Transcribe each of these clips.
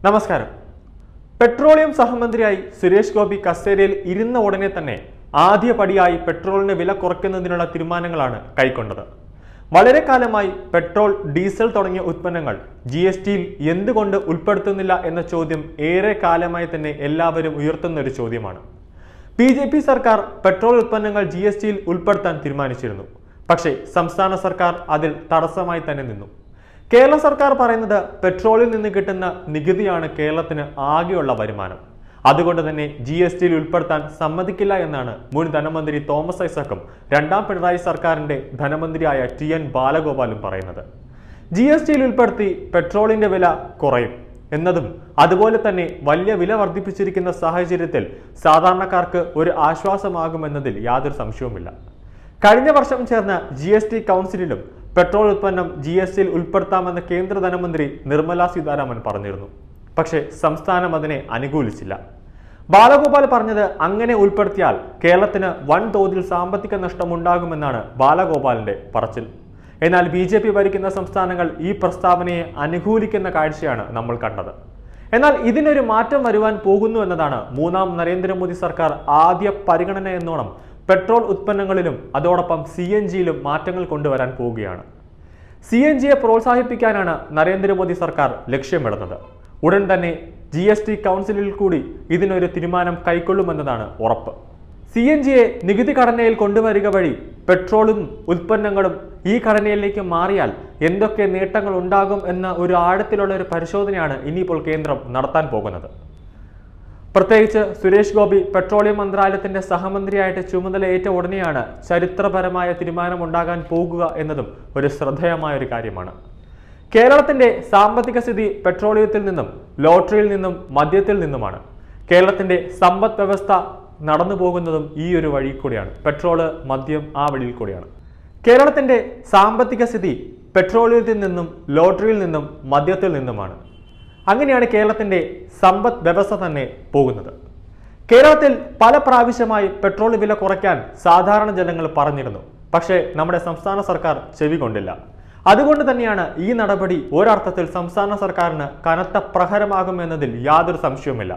നമസ്കാരം. പെട്രോളിയം സഹമന്ത്രിയായി സുരേഷ് ഗോപി കസേരയിൽ ഇരുന്ന ഉടനെ തന്നെ ആദ്യപടിയായി പെട്രോളിന് വില കുറയ്ക്കുന്നതിനുള്ള തീരുമാനങ്ങളാണ് കൈക്കൊണ്ടത്. വളരെ കാലമായി പെട്രോൾ, ഡീസൽ തുടങ്ങിയ ഉൽപ്പന്നങ്ങൾ GSTയിൽ എന്തുകൊണ്ട് ഉൾപ്പെടുത്തുന്നില്ല എന്ന ചോദ്യം ഏറെ കാലമായി തന്നെ എല്ലാവരും ഉയർത്തുന്ന ഒരു ചോദ്യമാണ്. BJP സർക്കാർ പെട്രോൾ ഉൽപ്പന്നങ്ങൾ GSTയിൽ ഉൾപ്പെടുത്താൻ തീരുമാനിച്ചിരുന്നു. പക്ഷേ സംസ്ഥാന സർക്കാർ അതിൽ തടസ്സമായി തന്നെ നിന്നു. കേരള സർക്കാർ പറയുന്നത് പെട്രോളിൽ നിന്ന് കിട്ടുന്ന നികുതിയാണ് കേരളത്തിന് ആകെയുള്ള വരുമാനം. അതുകൊണ്ട് തന്നെ GSTയിൽ ഉൾപ്പെടുത്താൻ സമ്മതിക്കില്ല എന്നാണ് മുൻ ധനമന്ത്രി തോമസ് ഐസക്കും രണ്ടാം പിണറായി സർക്കാരിന്റെ ധനമന്ത്രിയായ TN ബാലഗോപാലും പറയുന്നത്. GSTയിൽ ഉൾപ്പെടുത്തി പെട്രോളിന്റെ വില കുറയും എന്നതും അതുപോലെ തന്നെ വലിയ വില വർദ്ധിപ്പിച്ചിരിക്കുന്ന സാഹചര്യത്തിൽ സാധാരണക്കാർക്ക് ഒരു ആശ്വാസമാകുമെന്നതിൽ യാതൊരു സംശയവുമില്ല. കഴിഞ്ഞ വർഷം ചേർന്ന GST കൗൺസിലിലും പെട്രോൾ ഉൽപ്പന്നം GSTയിൽ ഉൾപ്പെടുത്താമെന്ന് കേന്ദ്ര ധനമന്ത്രി നിർമ്മല സീതാരാമൻ പറഞ്ഞിരുന്നു. പക്ഷേ സംസ്ഥാനം അതിനെ അനുകൂലിച്ചില്ല. ബാലഗോപാൽ പറഞ്ഞത് അങ്ങനെ ഉൾപ്പെടുത്തിയാൽ കേരളത്തിന് വൻതോതിൽ സാമ്പത്തിക നഷ്ടമുണ്ടാകുമെന്നാണ് ബാലഗോപാലിന്റെ പറച്ചിൽ. എന്നാൽ BJP ഭരിക്കുന്ന സംസ്ഥാനങ്ങൾ ഈ പ്രസ്താവനയെ അനുകൂലിക്കുന്ന കാഴ്ചയാണ് നമ്മൾ കണ്ടത്. എന്നാൽ ഇതിനൊരു മാറ്റം വരുവാൻ പോകുന്നു എന്നതാണ് മൂന്നാം നരേന്ദ്രമോദി സർക്കാർ ആദ്യ പരിഗണന എന്നോണം പെട്രോൾ ഉൽപ്പന്നങ്ങളിലും അതോടൊപ്പം CNGയിലും മാറ്റങ്ങൾ കൊണ്ടുവരാൻ പോവുകയാണ്. CNGയെ പ്രോത്സാഹിപ്പിക്കാനാണ് നരേന്ദ്രമോദി സർക്കാർ ലക്ഷ്യമിടുന്നത്. ഉടൻ തന്നെ GST കൗൺസിലിൽ കൂടി ഇതിനൊരു തീരുമാനം കൈക്കൊള്ളുമെന്നതാണ് ഉറപ്പ്. CNGയെ നികുതി ഘടനയിൽ കൊണ്ടുവരിക വഴി പെട്രോളും ഉൽപ്പന്നങ്ങളും ഈ ഘടനയിലേക്ക് മാറിയാൽ എന്തൊക്കെ നേട്ടങ്ങൾ ഉണ്ടാകും എന്ന ഒരു ആഴത്തിലുള്ള ഒരു പരിശോധനയാണ് ഇനിയിപ്പോൾ കേന്ദ്രം നടത്താൻ പോകുന്നത്. പ്രത്യേകിച്ച് സുരേഷ് ഗോപി പെട്രോളിയം മന്ത്രാലയത്തിന്റെ സഹമന്ത്രിയായിട്ട് ചുമതലയേറ്റ ഉടനെയാണ് ചരിത്രപരമായ തീരുമാനം ഉണ്ടാകാൻ പോകുക എന്നതും ഒരു ശ്രദ്ധേയമായ ഒരു കാര്യമാണ്. കേരളത്തിന്റെ സാമ്പത്തിക സ്ഥിതി പെട്രോളിയത്തിൽ നിന്നും, ലോട്ടറിയിൽ നിന്നും, മദ്യത്തിൽ നിന്നുമാണ്. കേരളത്തിന്റെ സമ്പദ് വ്യവസ്ഥ നടന്നു പോകുന്നതും ഈ ഒരു വഴി കൂടിയാണ്. പെട്രോള്, മദ്യം ആ വഴിയിൽ കൂടിയാണ്. കേരളത്തിന്റെ സാമ്പത്തിക സ്ഥിതി പെട്രോളിയത്തിൽ നിന്നും, ലോട്ടറിയിൽ നിന്നും, മദ്യത്തിൽ നിന്നുമാണ്. അങ്ങനെയാണ് കേരളത്തിന്റെ സമ്പദ് വ്യവസ്ഥ തന്നെ പോകുന്നത്. കേരളത്തിൽ പല പ്രാവശ്യമായി പെട്രോൾ വില കുറയ്ക്കാൻ സാധാരണ ജനങ്ങൾ പറഞ്ഞിരുന്നു. പക്ഷേ നമ്മുടെ സംസ്ഥാന സർക്കാർ ചെവി കൊണ്ടില്ല. അതുകൊണ്ട് തന്നെയാണ് ഈ നടപടി ഒരർത്ഥത്തിൽ സംസ്ഥാന സർക്കാരിന് കനത്ത പ്രഹരമാകുമെന്നതിൽ യാതൊരു സംശയവുമില്ല.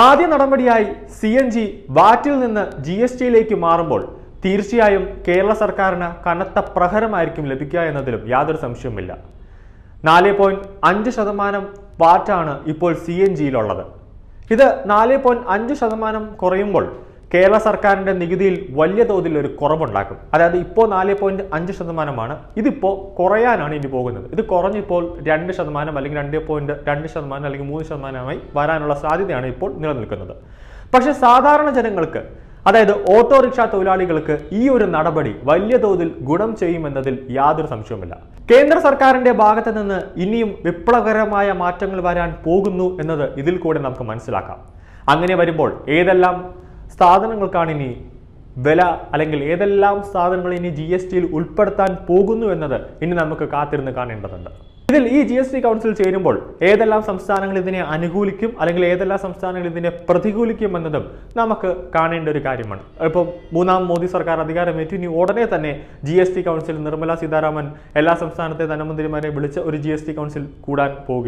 ആദ്യ നടപടിയായി CNG വാറ്റിൽ നിന്ന് GSTയിലേക്ക് മാറുമ്പോൾ തീർച്ചയായും കേരള സർക്കാരിന് കനത്ത പ്രഹരമായിരിക്കും ലഭിക്കുക എന്നതിലും യാതൊരു സംശയവുമില്ല. 4.5% വാറ്റാണ് ഇപ്പോൾ CNGയിലുള്ളത്. ഇത് 4.5% കുറയുമ്പോൾ കേരള സർക്കാരിന്റെ നികുതിയിൽ വലിയ തോതിൽ ഒരു കുറവുണ്ടാക്കും. അതായത് ഇപ്പോൾ 4.5%, ഇതിപ്പോൾ കുറയാനാണ് ഇനി പോകുന്നത്. ഇത് കുറഞ്ഞിപ്പോൾ 2% അല്ലെങ്കിൽ 2.2% അല്ലെങ്കിൽ 3% വരാനുള്ള സാധ്യതയാണ് ഇപ്പോൾ നിലനിൽക്കുന്നത്. പക്ഷെ സാധാരണ ജനങ്ങൾക്ക്, അതായത് ഓട്ടോറിക്ഷ തൊഴിലാളികൾക്ക് ഈ ഒരു നടപടി വലിയ തോതിൽ ഗുണം ചെയ്യുമെന്നതിൽ യാതൊരു സംശയവുമില്ല. കേന്ദ്ര സർക്കാരിന്റെ ഭാഗത്ത് നിന്ന് ഇനിയും വിപ്ലവകരമായ മാറ്റങ്ങൾ വരാൻ പോകുന്നു എന്നത് ഇതിൽ കൂടെ നമുക്ക് മനസ്സിലാക്കാം. അങ്ങനെ വരുമ്പോൾ ഏതെല്ലാം സാധനങ്ങൾക്കാണ് ഇനി വില, അല്ലെങ്കിൽ ഏതെല്ലാം സാധനങ്ങൾ ഇനി GSTയിൽ ഉൾപ്പെടുത്താൻ പോകുന്നു എന്നത് ഇനി നമുക്ക് കാത്തിരുന്ന് കാണേണ്ടതുണ്ട്. ഇതിൽ ഈ GST കൗൺസിൽ ചേരുമ്പോൾ ഏതെല്ലാം സംസ്ഥാനങ്ങൾ ഇതിനെ അനുകൂലിക്കും അല്ലെങ്കിൽ ഏതെല്ലാം സംസ്ഥാനങ്ങൾ ഇതിനെ പ്രതികൂലിക്കും എന്നതും നമുക്ക് കാണേണ്ട ഒരു കാര്യമാണ്. ഇപ്പോൾ മൂന്നാം മോദി സർക്കാർ അധികാരമേറ്റു. ഇനി ഉടനെ തന്നെ GST കൗൺസിൽ നിർമ്മല സീതാരാമൻ എല്ലാ സംസ്ഥാനത്തെ ധനമന്ത്രിമാരെ വിളിച്ച് ഒരു GST കൗൺസിൽ കൂടാൻ പോവുകയാണ്.